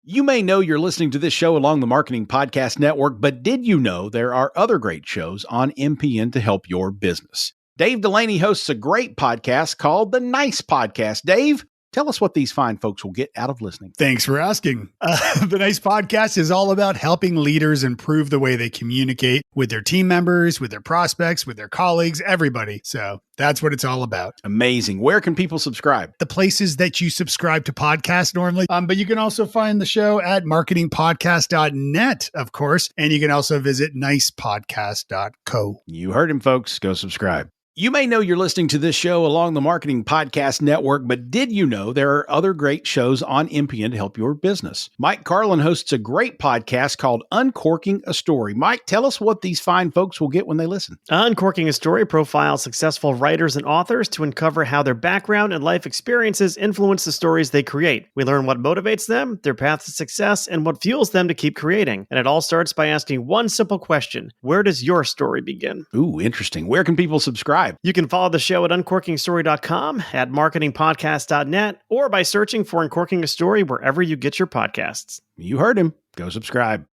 You may know you're listening to this show along the Marketing Podcast Network, but did you know there are other great shows on MPN to help your business? Dave Delaney hosts a great podcast called The Nice Podcast. Dave, tell us what these fine folks will get out of listening. Thanks for asking. The Nice Podcast is all about helping leaders improve the way they communicate with their team members, with their prospects, with their colleagues, everybody. So that's what it's all about. Amazing. Where can people subscribe? The places that you subscribe to podcasts normally. But you can also find the show at marketingpodcast.net, of course. And you can also visit nicepodcast.co. You heard him, folks. Go subscribe. You may know you're listening to this show along the Marketing Podcast Network, but did you know there are other great shows on MPN to help your business? Mike Carlin hosts a great podcast called Uncorking a Story. Mike, tell us what these fine folks will get when they listen. Uncorking a Story profiles successful writers and authors to uncover how their background and life experiences influence the stories they create. We learn what motivates them, their path to success, and what fuels them to keep creating. And it all starts by asking one simple question: where does your story begin? Ooh, interesting. Where can people subscribe? You can follow the show at uncorkingstory.com, at marketingpodcast.net, or by searching for Uncorking a Story wherever you get your podcasts. You heard him. Go subscribe.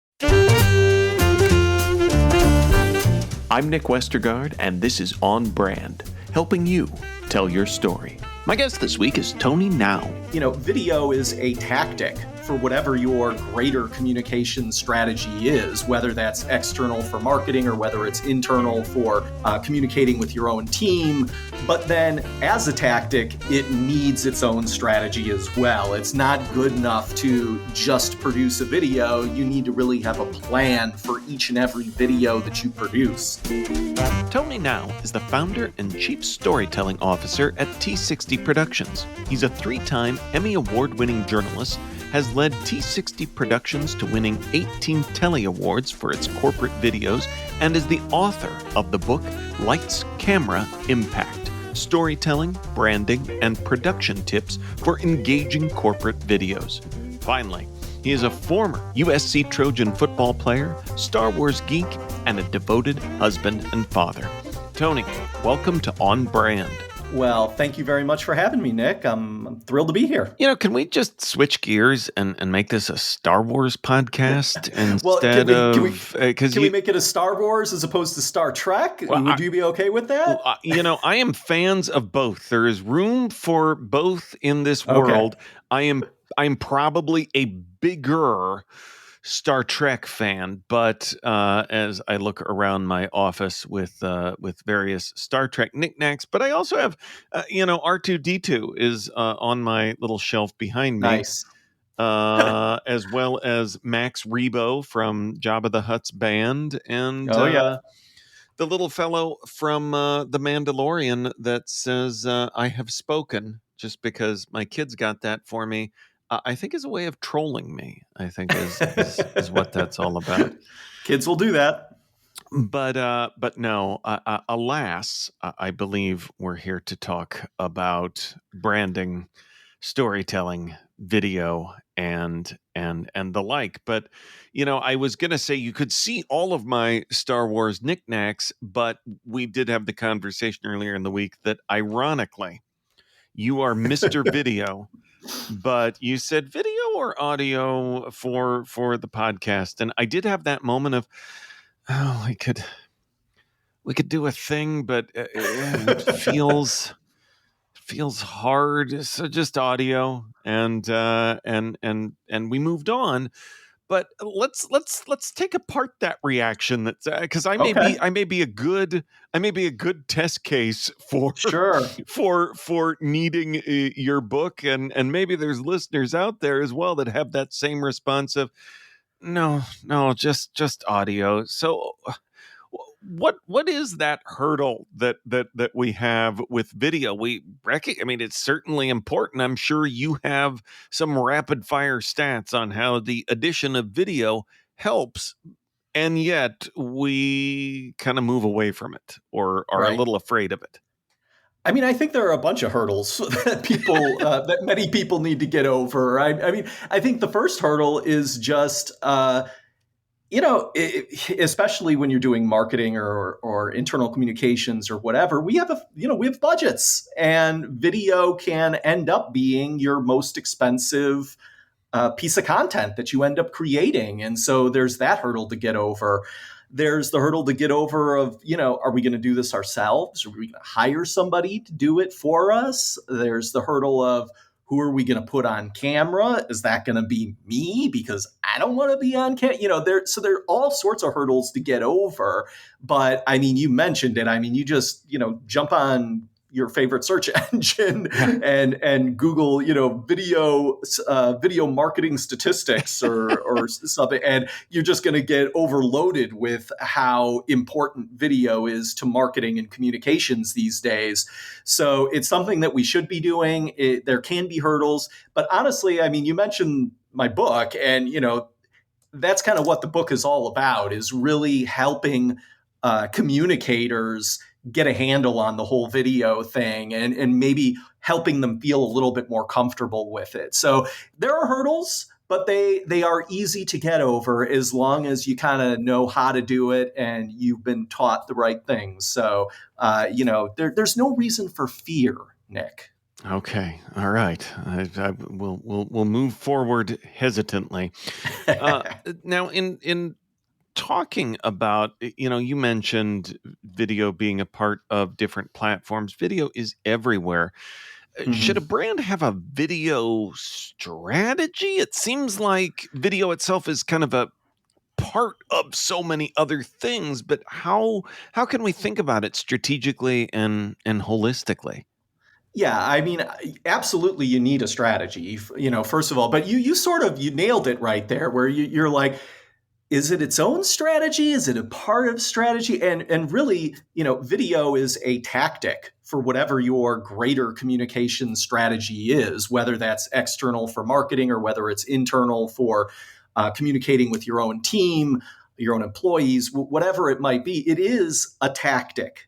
I'm Nick Westergaard, and this is On Brand, helping you tell your story. My guest this week is Tony Gnau. You know, video is a tactic for whatever your greater communication strategy is, whether that's external for marketing or whether it's internal for communicating with your own team. But then as a tactic, it needs its own strategy as well. It's not good enough to just produce a video. You need to really have a plan for each and every video that you produce. Tony Gnau is the founder and chief storytelling officer at T60 Productions. He's a 3-time Emmy Award-winning journalist, has led T60 Productions to winning 18 Telly Awards for its corporate videos, and is the author of the book Lights, Camera, Impact: Storytelling, Branding, and Production Tips for Engaging Corporate Videos. Finally, he is a former USC Trojan football player, Star Wars geek, and a devoted husband and father. Tony, welcome to On Brand. Well, thank you very much for having me, Nick. I'm thrilled to be here. You know, can we just switch gears and make this a Star Wars podcast instead Can we make it a Star Wars as opposed to Star Trek? Well, Would you be okay with that? I am fans of both. There is room for both in this world. I am probably a bigger Star Trek fan, but as I look around my office with various Star Trek knickknacks, but I also have, R2-D2 is on my little shelf behind me. Nice. As well as Max Rebo from Jabba the Hutt's band, and the little fellow from The Mandalorian that says, I have spoken, just because my kids got that for me. I think is a way of trolling me, I think is what that's all about. Kids will do that. But no, alas, I believe we're here to talk about branding, storytelling, video, and the like. But, I was going to say you could see all of my Star Wars knickknacks, but we did have the conversation earlier in the week that ironically, you are Mr. Video. But you said video or audio for the podcast, and I did have that moment of, we could do a thing, but it feels hard. So just audio, and we moved on. But let's take apart that reaction. That's because I may be a good test case for for needing your book, and maybe there's listeners out there as well that have that same response of no, just audio. So what is that hurdle that we have with video? It's certainly important. I'm sure you have some rapid fire stats on how the addition of video helps, and yet we kind of move away from it or are a little afraid of it. I think there are a bunch of hurdles that people that many people need to get over. I think the first hurdle is just especially when you're doing marketing or internal communications or whatever, we have budgets, and video can end up being your most expensive piece of content that you end up creating. And so there's that hurdle to get over. There's the hurdle to get over of, are we going to do this ourselves? Are we going to hire somebody to do it for us? There's the hurdle of, who are we going to put on camera? Is that going to be me? Because I don't want to be on camera. So there are all sorts of hurdles to get over. But I mean, you mentioned it. I mean, you just, jump on your favorite search engine and Google, video marketing statistics or something, and you're just going to get overloaded with how important video is to marketing and communications these days. So it's something that we should be doing. There can be hurdles, but honestly, I mean, you mentioned my book, and that's kind of what the book is all about, is really helping communicators get a handle on the whole video thing and maybe helping them feel a little bit more comfortable with it. So there are hurdles, but they are easy to get over as long as you kind of know how to do it and you've been taught the right things. So, there's no reason for fear, Nick. Okay. All right. We'll move forward hesitantly. Now, in talking about, you mentioned video being a part of different platforms. Video is everywhere. Should a brand have a video strategy? It seems like video itself is kind of a part of so many other things, but how can we think about it strategically and holistically? Yeah, I mean, absolutely, you need a strategy, first of all. But you nailed it right there, where you're like, is it its own strategy? Is it a part of strategy? And really, video is a tactic for whatever your greater communication strategy is, whether that's external for marketing or whether it's internal for communicating with your own team, your own employees, whatever it might be. It is a tactic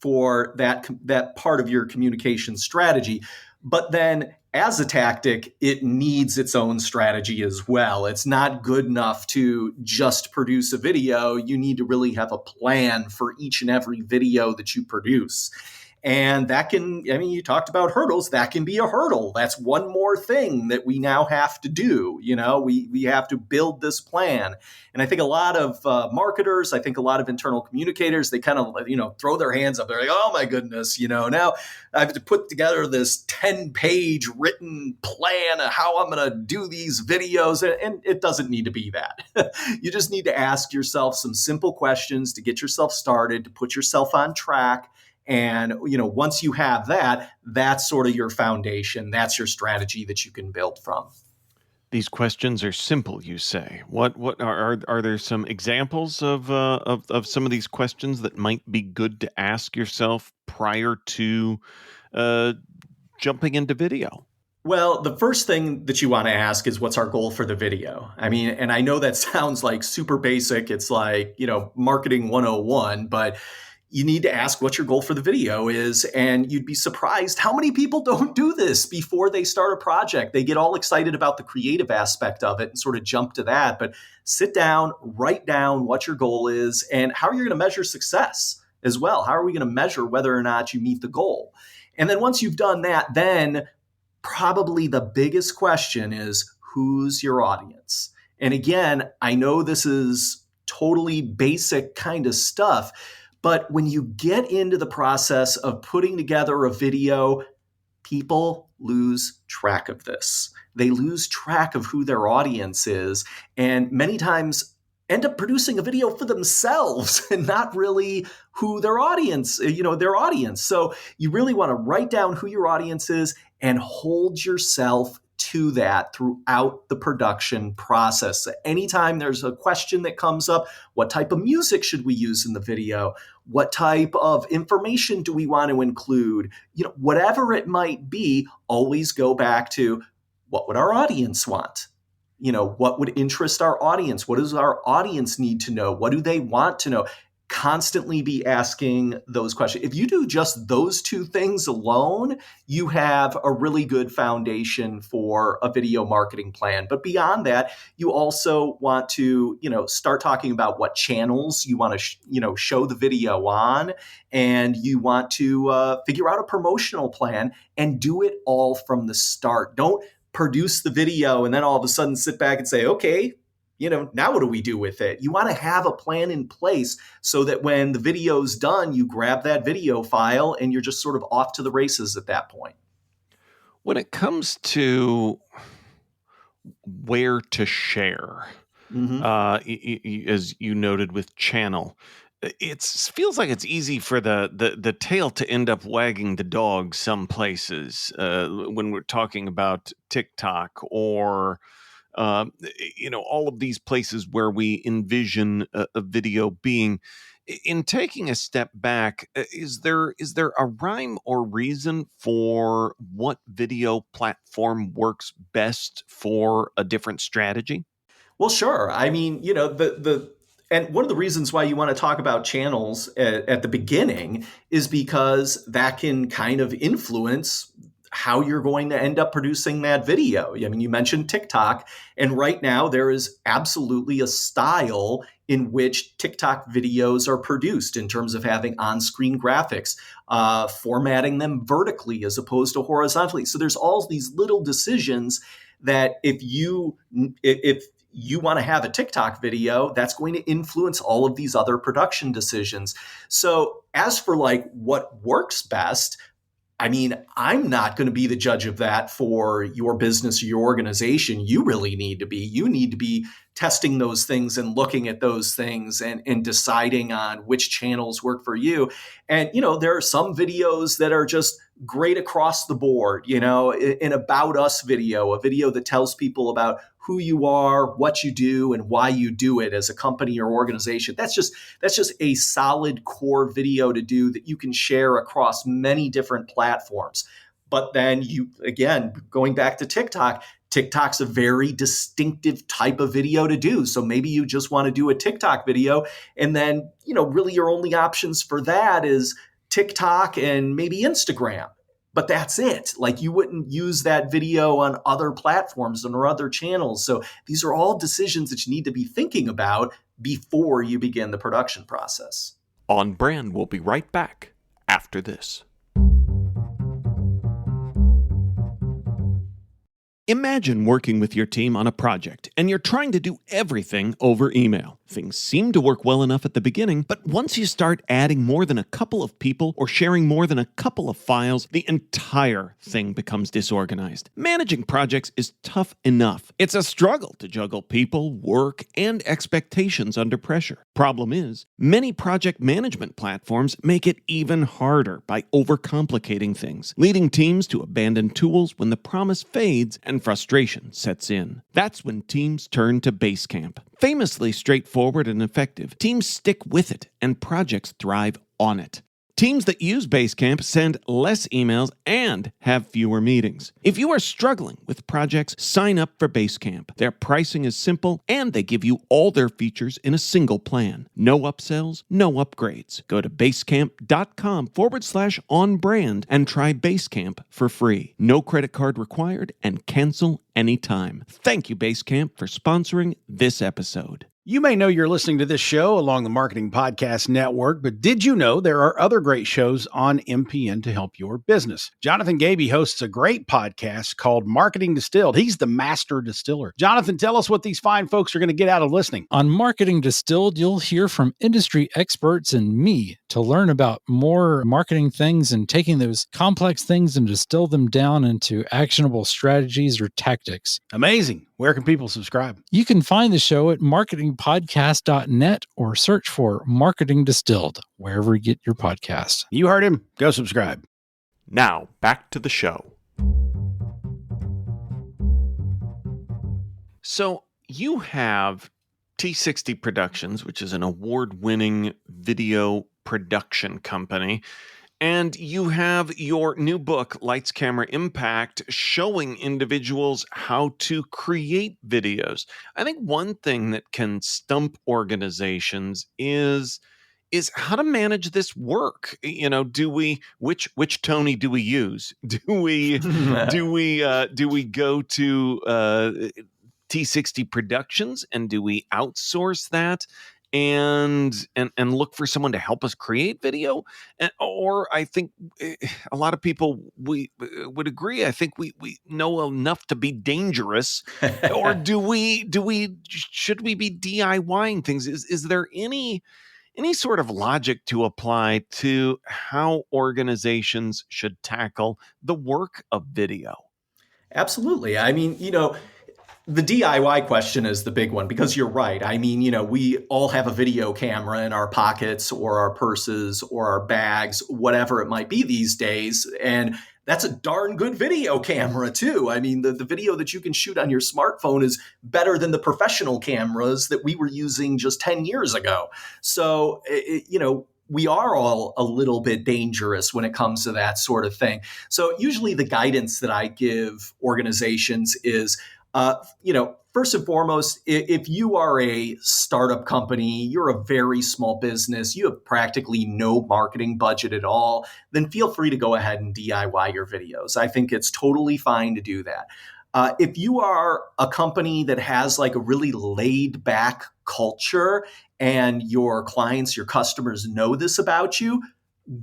for that part of your communication strategy. But then as a tactic, it needs its own strategy as well. It's not good enough to just produce a video. You need to really have a plan for each and every video that you produce. And that you talked about hurdles. That can be a hurdle. That's one more thing that we now have to do. We have to build this plan. And I think a lot of marketers, I think a lot of internal communicators, they kind of, throw their hands up. They're like, oh my goodness, now I have to put together this 10-page written plan of how I'm going to do these videos. And it doesn't need to be that. You just need to ask yourself some simple questions to get yourself started, to put yourself on track. And, once you have that, that's sort of your foundation. That's your strategy that you can build from. These questions are simple, you say. What are there some examples of some of these questions that might be good to ask yourself prior to jumping into video? Well, the first thing that you want to ask is, what's our goal for the video? I mean, and I know that sounds like super basic. It's like, marketing 101, but you need to ask what your goal for the video is. And you'd be surprised how many people don't do this before they start a project. They get all excited about the creative aspect of it and sort of jump to that. But sit down, write down what your goal is and how you're going to measure success as well. How are we going to measure whether or not you meet the goal? And then once you've done that, then probably the biggest question is, who's your audience? And again, I know this is totally basic kind of stuff, but when you get into the process of putting together a video, people lose track of this. They lose track of who their audience is, and many times end up producing a video for themselves and not really who their audience, their audience. So you really want to write down who your audience is and hold yourself to that throughout the production process. So anytime there's a question that comes up, what type of music should we use in the video? What type of information do we want to include? Whatever it might be, always go back to, what would our audience want? What would interest our audience? What does our audience need to know? What do they want to know? Constantly be asking those questions. If you do just those two things alone, you have a really good foundation for a video marketing plan. But beyond that, you also want to, start talking about what channels you want to, show the video on, and you want to figure out a promotional plan and do it all from the start. Don't produce the video and then all of a sudden sit back and say, okay, now what do we do with it? You want to have a plan in place so that when the video's done, you grab that video file and you're just sort of off to the races at that point. When it comes to where to share, as you noted with channel, it feels like it's easy for the tail to end up wagging the dog some places when we're talking about TikTok or all of these places where we envision a video being. In taking a step back, is there a rhyme or reason for what video platform works best for a different strategy? Well, sure. I mean, and one of the reasons why you want to talk about channels at the beginning is because that can kind of influence how you're going to end up producing that video. I mean, you mentioned TikTok, and right now there is absolutely a style in which TikTok videos are produced in terms of having on-screen graphics, formatting them vertically as opposed to horizontally. So there's all these little decisions that if you want to have a TikTok video, that's going to influence all of these other production decisions. So as for what works best, I mean, I'm not going to be the judge of that for your business or your organization. You really need to be. You need to be testing those things and looking at those things and deciding on which channels work for you. And, there are some videos that are just great across the board, an about us video, a video that tells people about who you are, what you do, and why you do it as a company or organization. That's just a solid core video to do that you can share across many different platforms. But then going back to TikTok's a very distinctive type of video to do. So maybe you just want to do a TikTok video, and then, really your only options for that is TikTok and maybe Instagram. But that's it. You wouldn't use that video on other platforms or other channels. So these are all decisions that you need to be thinking about before you begin the production process. On Brand will be right back after this. Imagine working with your team on a project and you're trying to do everything over email. Things seem to work well enough at the beginning, but once you start adding more than a couple of people or sharing more than a couple of files, the entire thing becomes disorganized. Managing projects is tough enough. It's a struggle to juggle people, work, and expectations under pressure. Problem is, many project management platforms make it even harder by overcomplicating things, leading teams to abandon tools when the promise fades and frustration sets in. That's when teams turn to Basecamp. Famously straightforward and effective, teams stick with it and projects thrive on it. Teams that use Basecamp send less emails and have fewer meetings. If you are struggling with projects, sign up for Basecamp. Their pricing is simple and they give you all their features in a single plan. No upsells, no upgrades. Go to basecamp.com/onbrand and try Basecamp for free. No credit card required and cancel anytime. Thank you, Basecamp, for sponsoring this episode. You may know you're listening to this show along the Marketing Podcast Network, but did you know there are other great shows on MPN to help your business? Jonathan Gaby hosts a great podcast called Marketing Distilled. He's the master distiller. Jonathan, tell us what these fine folks are going to get out of listening. On Marketing Distilled, you'll hear from industry experts and me to learn about more marketing things and taking those complex things and distill them down into actionable strategies or tactics. Amazing. Where can people subscribe? You can find the show at marketingpodcast.net or search for Marketing Distilled wherever you get your podcasts. You heard him. Go subscribe. Now, back to the show. So, you have T60 Productions, which is an award-winning video production company. And you have your new book, Lights, Camera, Impact, showing individuals how to create videos. I think one thing that can stump organizations is how to manage this work. Which Tony do we use? Do we go to T60 Productions and do we outsource that? and look for someone to help us create video, or I think a lot of people would agree. I think we know enough to be dangerous, or should we be DIYing things? Is there any sort of logic to apply to how organizations should tackle the work of video? Absolutely. I mean, the DIY question is the big one, because you're right. I mean, we all have a video camera in our pockets or our purses or our bags, whatever it might be these days. And that's a darn good video camera too. I mean, the video that you can shoot on your smartphone is better than the professional cameras that we were using just 10 years ago. So, we are all a little bit dangerous when it comes to that sort of thing. So usually the guidance that I give organizations is, first and foremost, if you are a startup company, you're a very small business, you have practically no marketing budget at all, then feel free to go ahead and DIY your videos. I think it's totally fine to do that. If you are a company that has like a really laid back culture and your clients, your customers know this about you,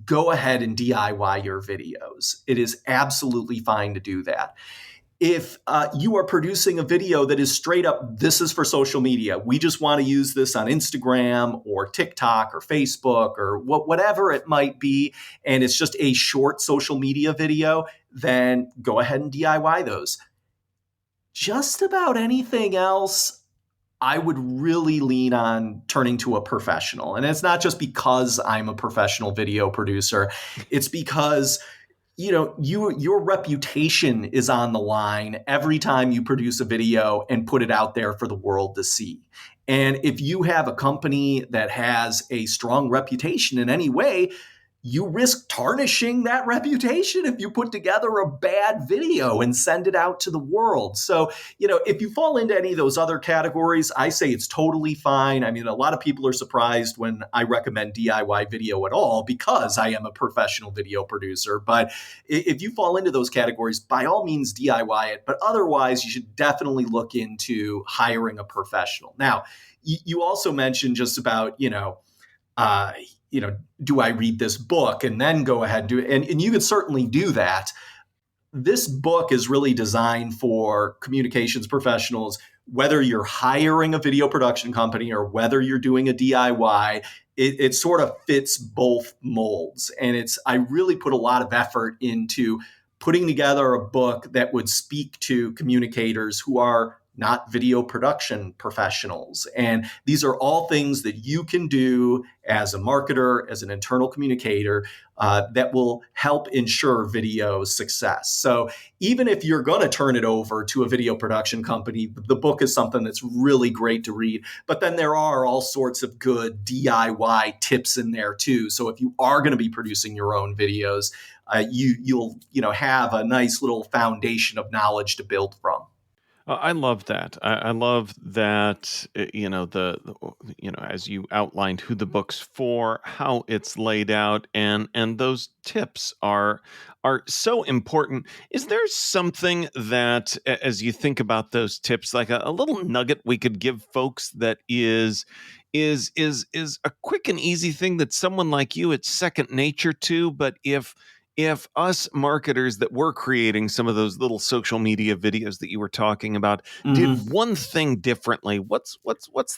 go ahead and DIY your videos. It is absolutely fine to do that. If you are producing a video that is straight up, this is for social media, we just want to use this on Instagram or TikTok or Facebook or whatever it might be, and it's just a short social media video, then go ahead and DIY those. Just about anything else, I would really lean on turning to a professional. And it's not just because I'm a professional video producer. It's because your reputation is on the line every time you produce a video and put it out there for the world to see. And if you have a company that has a strong reputation in any way, you risk tarnishing that reputation if you put together a bad video and send it out to the world. So, if you fall into any of those other categories, I say it's totally fine. I mean, a lot of people are surprised when I recommend DIY video at all because I am a professional video producer. But if you fall into those categories, by all means, DIY it. But otherwise, you should definitely look into hiring a professional. Now, you also mentioned just about, do I read this book and then go ahead and do it? And you could certainly do that. This book is really designed for communications professionals, whether you're hiring a video production company or whether you're doing a DIY. It sort of fits both molds. And I really put a lot of effort into putting together a book that would speak to communicators who are not video production professionals. And these are all things that you can do as a marketer, as an internal communicator, that will help ensure video success. So even if you're going to turn it over to a video production company, the book is something that's really great to read. But then there are all sorts of good DIY tips in there too. So if you are going to be producing your own videos, you'll have a nice little foundation of knowledge to build from. I love that. I love that. As you outlined who the book's for, how it's laid out, and those tips are so important. Is there something that, as you think about those tips, like a little nugget we could give folks that is a quick and easy thing that someone like you, it's second nature to, but if us marketers that were creating some of those little social media videos that you were talking about did one thing differently, what's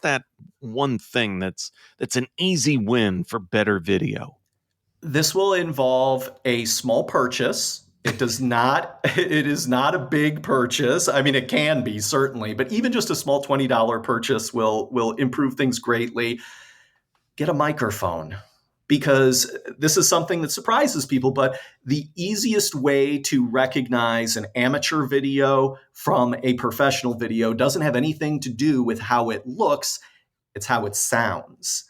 that one thing that's an easy win for better video? This will involve a small purchase. It is not a big purchase. I mean, it can be certainly, but even just a small $20 purchase will improve things greatly. Get a microphone. Because this is something that surprises people, but the easiest way to recognize an amateur video from a professional video doesn't have anything to do with how it looks, it's how it sounds.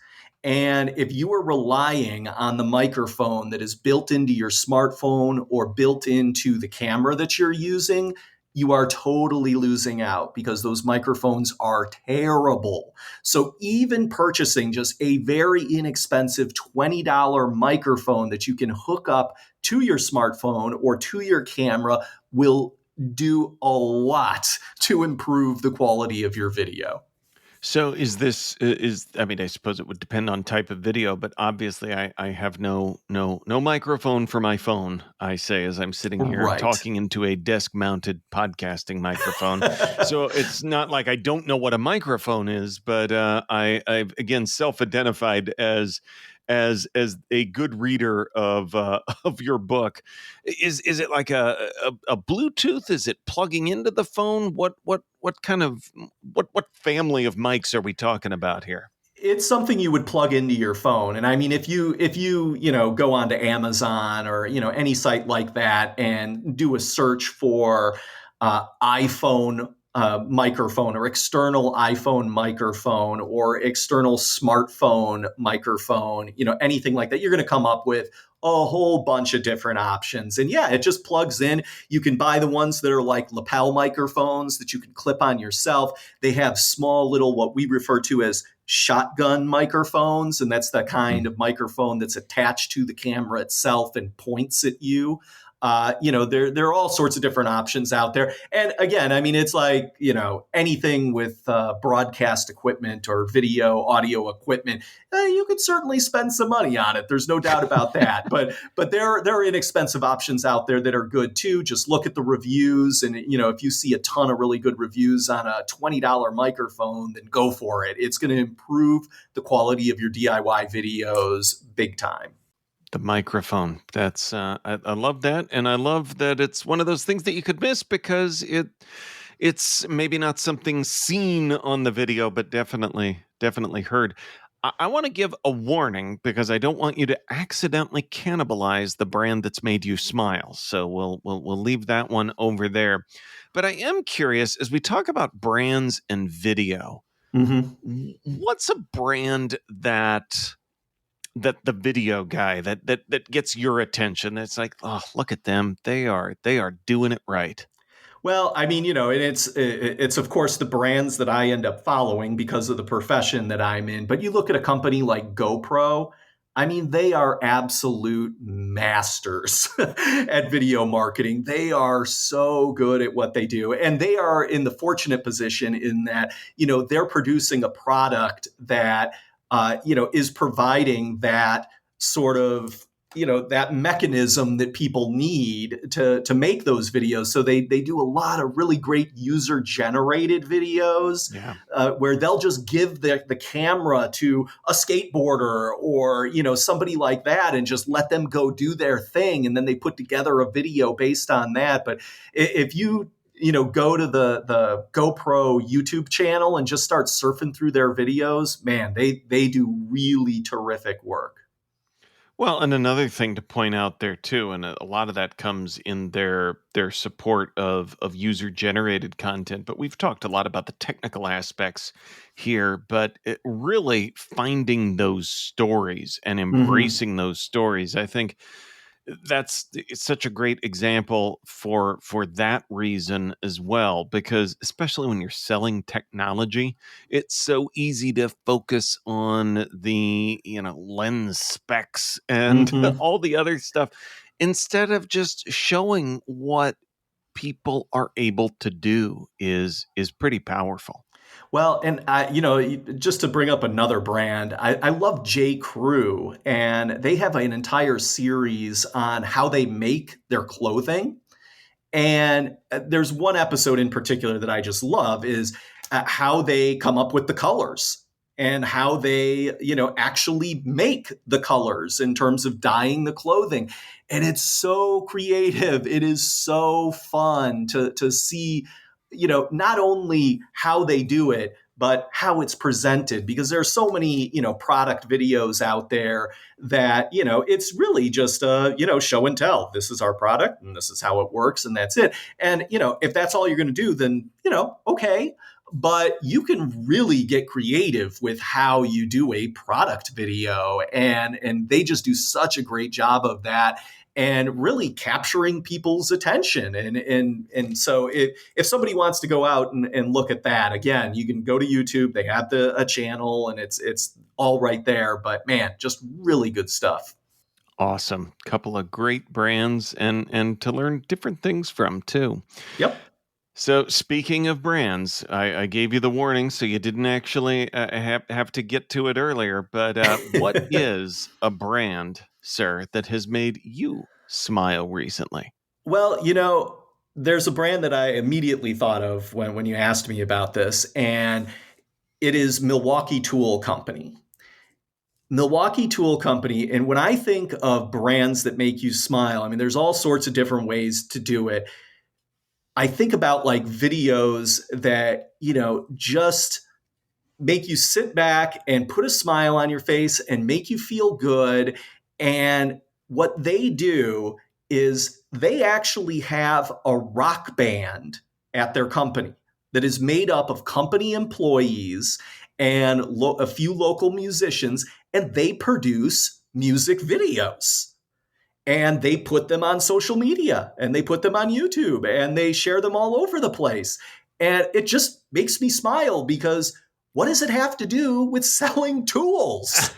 And if you are relying on the microphone that is built into your smartphone or built into the camera that you're using, you are totally losing out because those microphones are terrible. So even purchasing just a very inexpensive $20 microphone that you can hook up to your smartphone or to your camera will do a lot to improve the quality of your video. So I mean, I suppose it would depend on type of video, but obviously I have no microphone for my phone, I say, as I'm sitting here Right. talking into a desk mounted podcasting microphone. So it's not like I don't know what a microphone is, but I've again self-identified as a good reader of of your book. Is it like a Bluetooth? Is it plugging into the phone? What kind of what family of mics are we talking about here? It's something you would plug into your phone. And I mean, if you go onto Amazon or, any site like that and do a search for iPhone microphone or external iPhone microphone or external smartphone microphone, anything like that, you're going to come up with a whole bunch of different options. And yeah, it just plugs in. You can buy the ones that are like lapel microphones that you can clip on yourself. They have small little, what we refer to as shotgun microphones. And that's the kind of microphone that's attached to the camera itself and points at you. There are all sorts of different options out there. And again, I mean, it's like, anything with broadcast equipment or video, audio equipment, you could certainly spend some money on it. There's no doubt about that. But there are inexpensive options out there that are good too. Just look at the reviews. And, if you see a ton of really good reviews on a $20 microphone, then go for it. It's going to improve the quality of your DIY videos big time. The microphone. That's I love that, and I love that it's one of those things that you could miss because it's maybe not something seen on the video, but definitely heard. I want to give a warning because I don't want you to accidentally cannibalize the brand that's made you smile. So we'll leave that one over there. But I am curious as we talk about brands and video. Mm-hmm. What's a brand that the video guy that gets your attention? It's like, oh, look at them. They are doing it right. Well, I mean, and it's of course the brands that I end up following because of the profession that I'm in. But you look at a company like GoPro, I mean, they are absolute masters at video marketing. They are so good at what they do. And they are in the fortunate position in that, they're producing a product that is providing that sort of, that mechanism that people need to make those videos. So they do a lot of really great user generated videos where they'll just give the camera to a skateboarder or, somebody like that and just let them go do their thing. And then they put together a video based on that. But if you go to the GoPro YouTube channel and just start surfing through their videos, man, they do really terrific work. Well, and another thing to point out there too, and a lot of that comes in their support of user generated content. But we've talked a lot about the technical aspects here, but really finding those stories and embracing those stories, I think it's such a great example for that reason as well, because especially when you're selling technology, it's so easy to focus on the lens specs and all the other stuff instead of just showing what people are able to do is pretty powerful. Well, and just to bring up another brand, I love J. Crew, and they have an entire series on how they make their clothing. And there's one episode in particular that I just love is how they come up with the colors and how they, actually make the colors in terms of dyeing the clothing. And it's so creative. It is so fun to see, not only how they do it, but how it's presented, because there are so many, product videos out there that, it's really just show and tell. This is our product and this is how it works and that's it. And, if that's all you're going to do, then, okay. But you can really get creative with how you do a product video, and they just do such a great job of that and really capturing people's attention. And so if somebody wants to go out and look at that, again, you can go to YouTube. They have a channel and it's all right there. But man, just really good stuff. Awesome. Couple of great brands and to learn different things from too. Yep. So speaking of brands, I gave you the warning, so you didn't actually have to get to it earlier. But what is a brand, sir, that has made you smile recently? Well, there's a brand that I immediately thought of when you asked me about this, and it is Milwaukee Tool Company. Milwaukee Tool Company, and when I think of brands that make you smile, I mean, there's all sorts of different ways to do it. I think about like videos that, just make you sit back and put a smile on your face and make you feel good. And what they do is they actually have a rock band at their company that is made up of company employees and a few local musicians, and they produce music videos. And they put them on social media and they put them on YouTube and they share them all over the place. And it just makes me smile because what does it have to do with selling tools?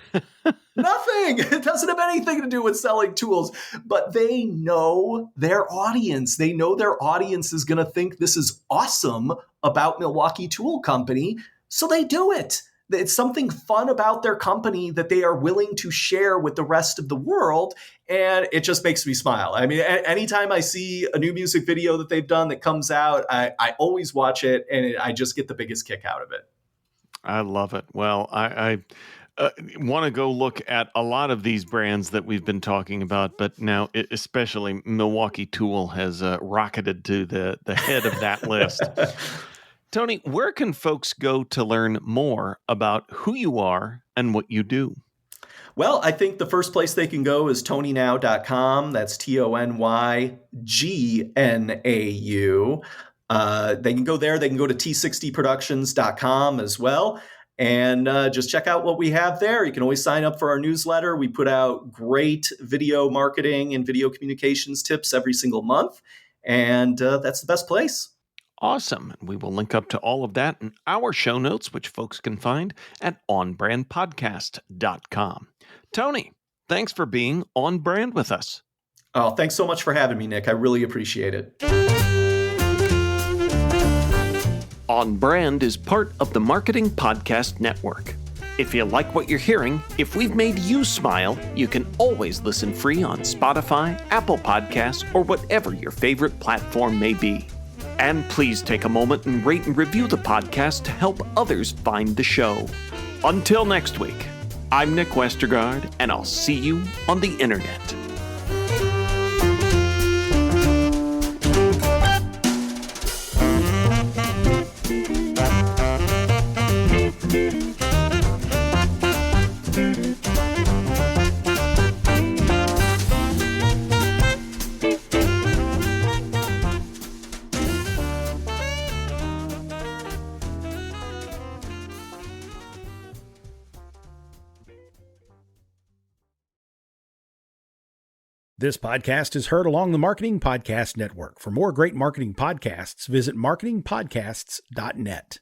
Nothing. It doesn't have anything to do with selling tools, but they know their audience. They know their audience is going to think this is awesome about Milwaukee Tool Company. So they do it. It's something fun about their company that they are willing to share with the rest of the world. And it just makes me smile. I mean, anytime I see a new music video that they've done that comes out, I always watch it and I just get the biggest kick out of it. I love it. Well, I want to go look at a lot of these brands that we've been talking about, but now especially Milwaukee Tool has rocketed to the head of that list. Tony, where can folks go to learn more about who you are and what you do? Well, I think the first place they can go is tonygnau.com. That's TonyGNAU. They can go there. They can go to T60Productions.com as well. And just check out what we have there. You can always sign up for our newsletter. We put out great video marketing and video communications tips every single month. And that's the best place. Awesome. We will link up to all of that in our show notes, which folks can find at onbrandpodcast.com. Tony, thanks for being on brand with us. Oh, thanks so much for having me, Nick. I really appreciate it. On Brand is part of the Marketing Podcast Network. If you like what you're hearing, if we've made you smile, you can always listen free on Spotify, Apple Podcasts, or whatever your favorite platform may be. And please take a moment and rate and review the podcast to help others find the show. Until next week, I'm Nick Westergaard, and I'll see you on the internet. This podcast is heard along the Marketing Podcast Network. For more great marketing podcasts, visit marketingpodcasts.net.